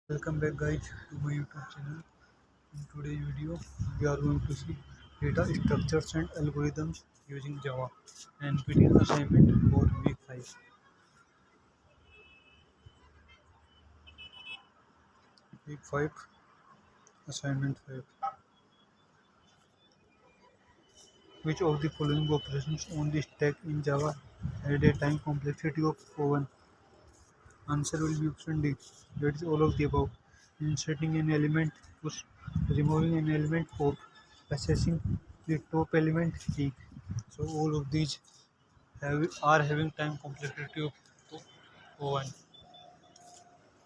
Welcome back guys to my YouTube channel. In today's video we are going to see data structures and algorithms using Java NPTEL assignment for week 5. Week 5 assignment 5. Which of the following operations on the stack in Java had a time complexity of O1? Answer will be option D. That is all of the above. Inserting an element, push, removing an element, pop, accessing the top element, peak. So all of these are having time complexity of O1.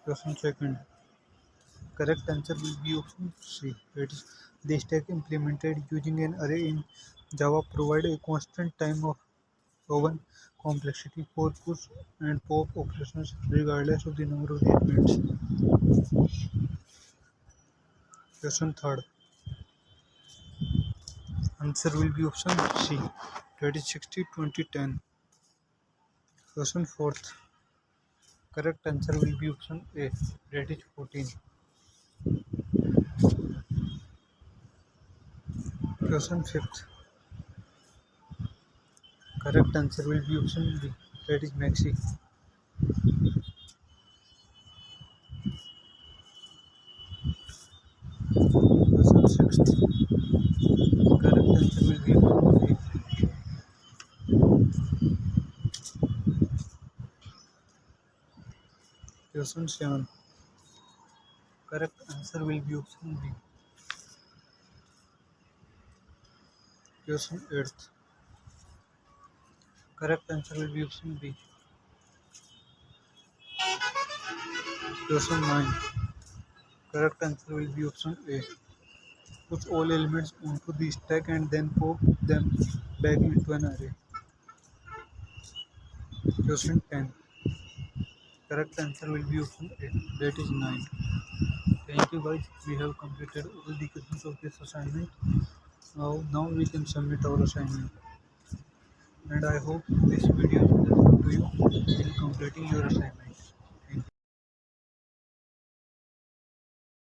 Question second. Correct answer will be option C. That is, the stack implemented using an array in Java provide a constant time of O1 complexity for push and pop operations regardless of the number of the elements. Question third. Answer will be option C. That is 60, 20, 10. Question fourth. Correct answer will be option A. That is 14. Question fifth. Correct answer will be option B. That is maxi. Question sixth. Correct answer will be option A. Question 7. Correct answer will be option B. Question 8. Correct answer will be option B. Question 9. Correct answer will be option A. Put all elements onto the stack and then pop them back into an array. Question 10. Correct answer will be option A. That is 9. Thank you guys. We have completed all the questions of this assignment. Now we can submit our assignment. And I hope this video will help to you in completing your assignment.